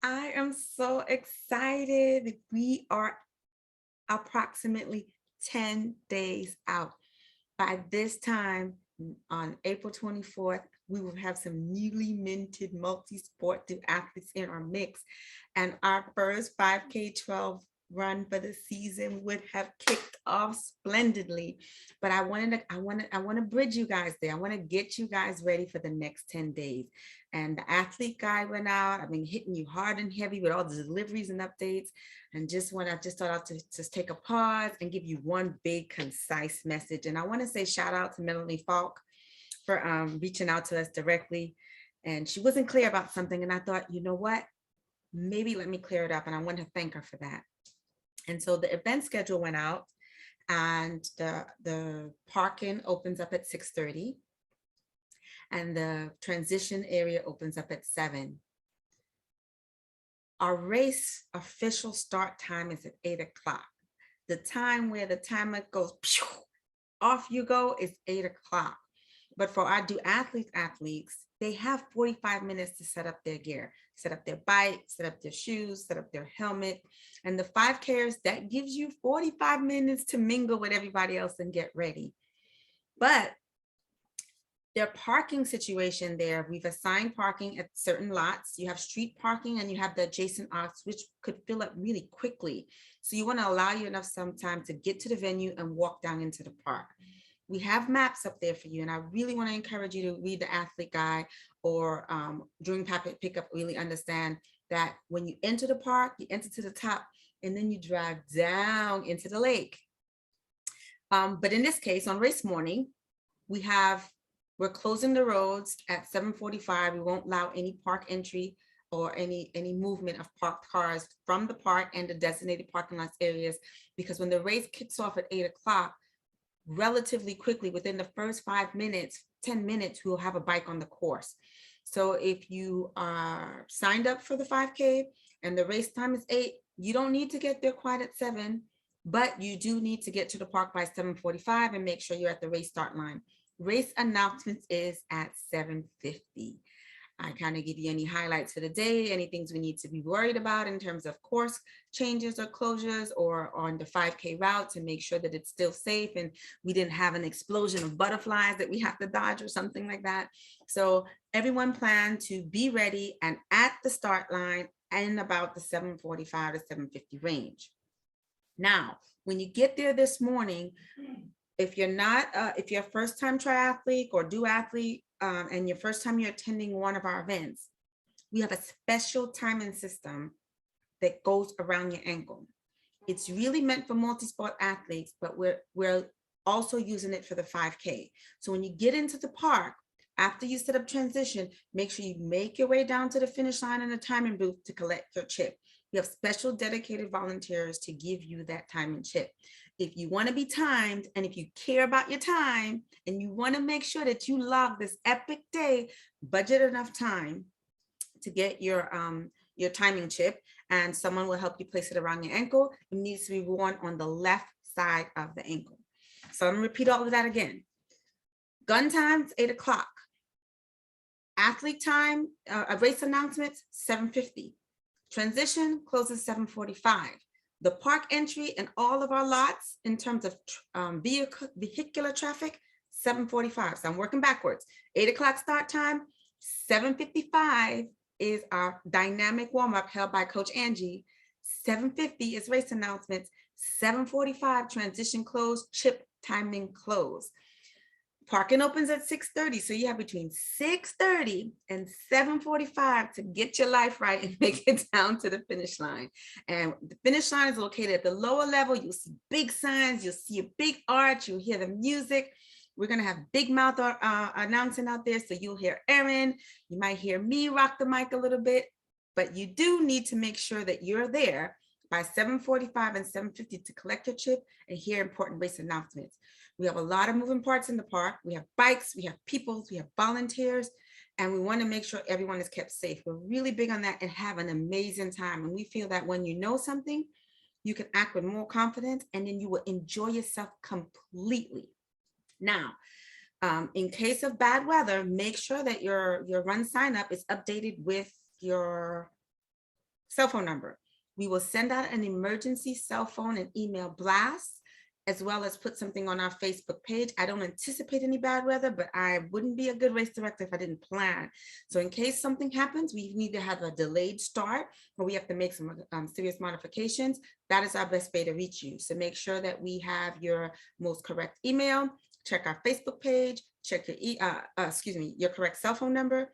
I am so excited. We are approximately 10 days out. By this time, on April 24th, we will have some newly minted multi-sport athletes in our mix. And our first 5K 12 run for the season would have kicked off splendidly. But I want to bridge you guys there. I want to get you guys ready for the next 10 days. And the athlete guide went out. I've been hitting you hard and heavy with all the deliveries and updates. And I just thought I'd just take a pause and give you one big concise message. And I want to say shout out to Melanie Falk for reaching out to us directly. And she wasn't clear about something. And I thought, you know what? Maybe let me clear it up. And I want to thank her for that. And so the event schedule went out, and the parking opens up at 6:30, and the transition area opens up at 7. Our race official start time is at 8 o'clock. The time where the timer goes, pew, off you go, is 8 o'clock. But for our athletes, they have 45 minutes to set up their gear, set up their bike, set up their shoes, set up their helmet. And the 5Kers, that gives you 45 minutes to mingle with everybody else and get ready. But their parking situation there, we've assigned parking at certain lots. You have street parking and you have the adjacent lots, which could fill up really quickly. So you want to allow you enough some time to get to the venue and walk down into the park. We have maps up there for you, and I really want to encourage you to read the athlete guide, or during pickup, really understand that when you enter the park, you enter to the top and then you drive down into the lake. But in this case, on race morning, we're closing the roads at 7:45. We won't allow any park entry or any movement of parked cars from the park and the designated parking lots areas, because when the race kicks off at 8 o'clock, relatively quickly, within the first 5 minutes, 10 minutes, we'll have a bike on the course. So if you are signed up for the 5K and the race time is 8, you don't need to get there quite at 7, but you do need to get to the park by 7:45 and make sure you're at the race start line. Race announcements is at 7:50. I kind of give you any highlights for the day, any things we need to be worried about in terms of course changes or closures, or on the 5K route to make sure that it's still safe and we didn't have an explosion of butterflies that we have to dodge or something like that. So everyone plan to be ready and at the start line in about the 7:45 to 7:50 range. Now, when you get there this morning, if you're a first time triathlete or duathlete, and your first time you're attending one of our events, we have a special timing system that goes around your ankle. It's really meant for multi-sport athletes, but we're also using it for the 5K. So when you get into the park, after you set up transition, make sure you make your way down to the finish line in the timing booth to collect your chip. We have special dedicated volunteers to give you that timing chip. If you want to be timed, and if you care about your time and you want to make sure that you log this epic day, budget enough time to get your timing chip, and someone will help you place it around your ankle. It needs to be worn on the left side of the ankle. So I'm gonna repeat all of that again. Gun time's 8 o'clock. Athlete time, race announcements, 7:50. Transition closes 7:45. The park entry and all of our lots in terms of vehicular traffic, 7:45. So I'm working backwards. 8 o'clock start time, 7:55 is our dynamic warm-up held by Coach Angie. 7:50 is race announcements. 7:45 transition close, chip timing close. Parking opens at 6:30, so you have between 6:30 and 7:45 to get your life right and make it down to the finish line. And the finish line is located at the lower level. You'll see big signs, you'll see a big arch, you'll hear the music. We're gonna have big mouth announcing out there, so you'll hear Erin, you might hear me rock the mic a little bit, but you do need to make sure that you're there by 7:45 and 7:50 to collect your chip and hear important race announcements. We have a lot of moving parts in the park. We have bikes, we have people, we have volunteers, and we want to make sure everyone is kept safe. We're really big on that and have an amazing time. And we feel that when you know something, you can act with more confidence, and then you will enjoy yourself completely. Now, in case of bad weather, make sure that your run sign up is updated with your cell phone number. We will send out an emergency cell phone and email blast, as well as put something on our Facebook page. I don't anticipate any bad weather, but I wouldn't be a good race director if I didn't plan. So in case something happens, we need to have a delayed start, or we have to make some serious modifications. That is our best way to reach you. So make sure that we have your most correct email, check our Facebook page, check your your correct cell phone number,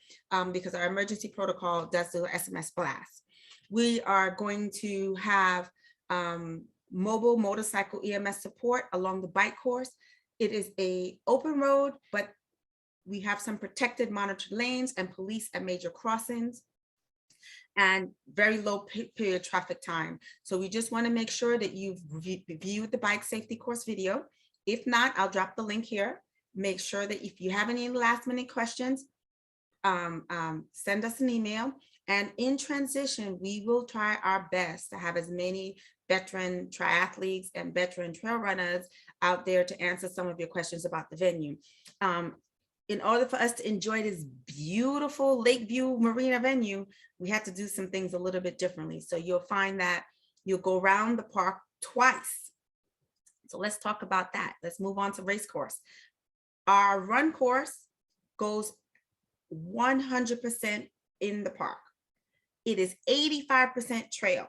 because our emergency protocol does do SMS blast. We are going to have mobile motorcycle EMS support along the bike course. It is a open road, but we have some protected monitored lanes and police at major crossings and very low period traffic time. So we just want to make sure that you've reviewed the bike safety course video. If not, I'll drop the link here. Make sure that if you have any last minute questions, send us an email. And in transition, we will try our best to have as many veteran triathletes and veteran trail runners out there to answer some of your questions about the venue. In order for us to enjoy this beautiful Lakeview Marina venue, we had to do some things a little bit differently. So you'll find that you'll go around the park twice. So let's talk about that. Let's move on to race course. Our run course goes 100% in the park. It is 85% trail.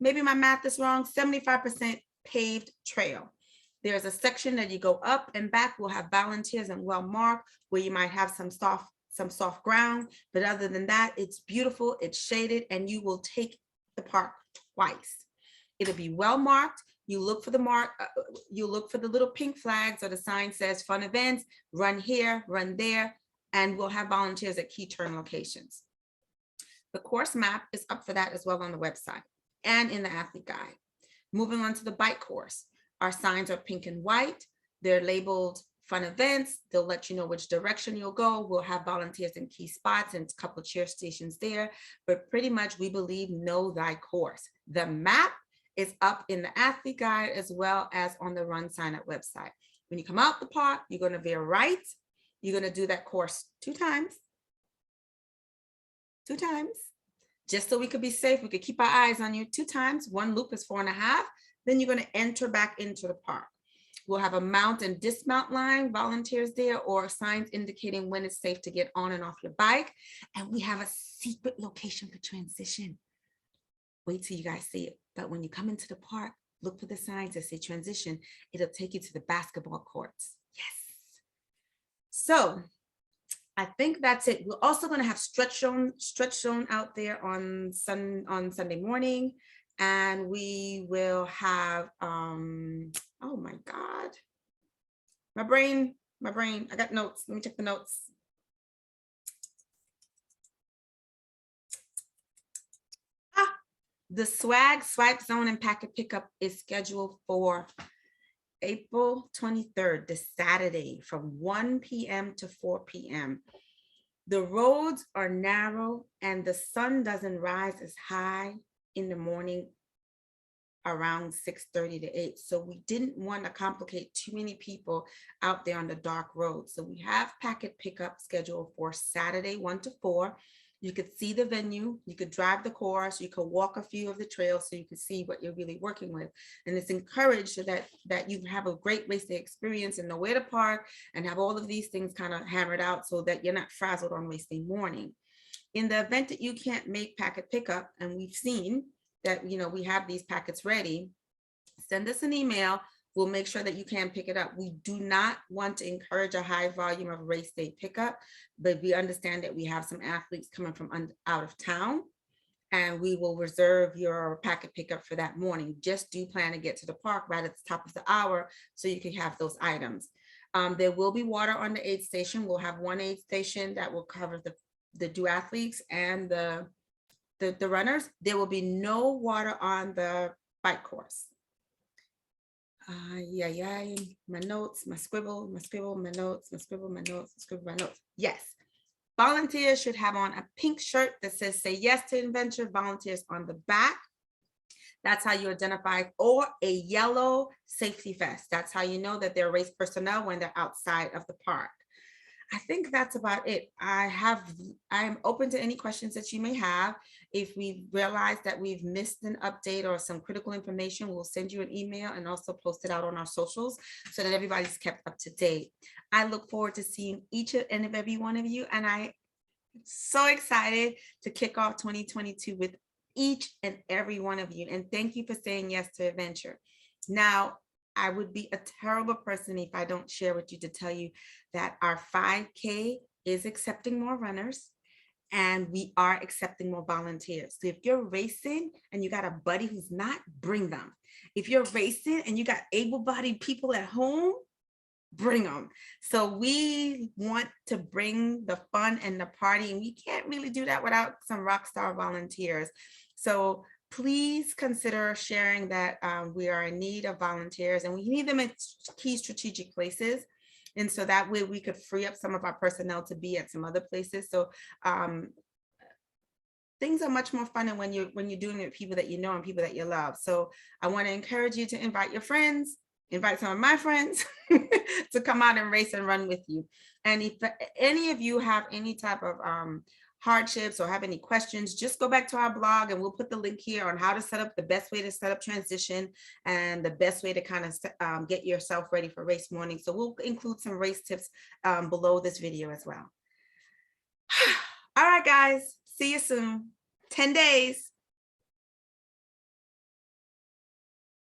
Maybe my math is wrong, 75% paved trail. There's a section that you go up and back. We'll have volunteers and well marked where you might have some soft ground. But other than that, it's beautiful, it's shaded, and you will take the park twice. It'll be well marked. You look for the you look for the little pink flags or the sign says fun events, run here, run there, and we'll have volunteers at key turn locations. The course map is up for that as well on the website and in the athlete guide. Moving on to the bike course. Our signs are pink and white. They're labeled fun events. They'll let you know which direction you'll go. We'll have volunteers in key spots and a couple of cheer stations there, but pretty much we believe know thy course. The map is up in the athlete guide as well as on the run sign up website. When you come out the park, you're going to veer right. You're going to do that course two times, just so we could be safe. We could keep our eyes on you 2 times. One loop is 4.5. Then you're going to enter back into the park. We'll have a mount and dismount line, volunteers there, or signs indicating when it's safe to get on and off your bike. And we have a secret location for transition. Wait till you guys see it. But when you come into the park, look for the signs that say transition. It'll take you to the basketball courts. Yes. So I think that's it. We're also going to have stretch zone out there on Sunday morning. And we will have, oh my God, my brain, I got notes. Let me check the notes. The swag swipe zone and packet pickup is scheduled for April 23rd, this Saturday from 1 p.m. to 4 p.m. The roads are narrow and the sun doesn't rise as high in the morning around 6:30 to 8. So we didn't want to complicate too many people out there on the dark road. So we have packet pickup scheduled for Saturday 1 to 4. You could see the venue, you could drive the course, you could walk a few of the trails so you could see what you're really working with. And it's encouraged that you have a great racing experience and know where to park and have all of these things kind of hammered out so that you're not frazzled on race day morning. In the event that you can't make packet pickup, and we've seen that, you know, we have these packets ready, send us an email. We'll make sure that you can pick it up. We do not want to encourage a high volume of race day pickup, but we understand that we have some athletes coming from out of town, and we will reserve your packet pickup for that morning. Just do plan to get to the park right at the top of the hour so you can have those items. There will be water on the aid station. We'll have one aid station that will cover the duathletes and the runners. There will be no water on the bike course. My notes, my scribble, my notes, my scribble, my notes, my notes. Yes, volunteers should have on a pink shirt that says "Say Yes to Adventure." Volunteers on the back. That's how you identify, or a yellow safety vest. That's how you know that they're race personnel when they're outside of the park. I think that's about it. I'm open to any questions that you may have. If we realize that we've missed an update or some critical information, we'll send you an email and also post it out on our socials so that everybody's kept up to date. I look forward to seeing each and every one of you, and I'm so excited to kick off 2022 with each and every one of you. And thank you for saying yes to adventure. Now, I would be a terrible person if I don't share with you to tell you that our 5K is accepting more runners and we are accepting more volunteers. So if you're racing and you got a buddy who's not, bring them. If you're racing and you got able-bodied people at home, bring them. So we want to bring the fun and the party, and we can't really do that without some rock star volunteers. So please consider sharing that we are in need of volunteers and we need them in key strategic places. And so that way we could free up some of our personnel to be at some other places. So things are much more fun when you're doing it with people that you know and people that you love. So I want to encourage you to invite your friends, invite some of my friends to come out and race and run with you. And if any of you have any type of hardships or have any questions, just go back to our blog and we'll put the link here on how to set up, the best way to set up transition and the best way to kind of get yourself ready for race morning. So we'll include some race tips below this video as well. All right, guys, see you soon. 10 days.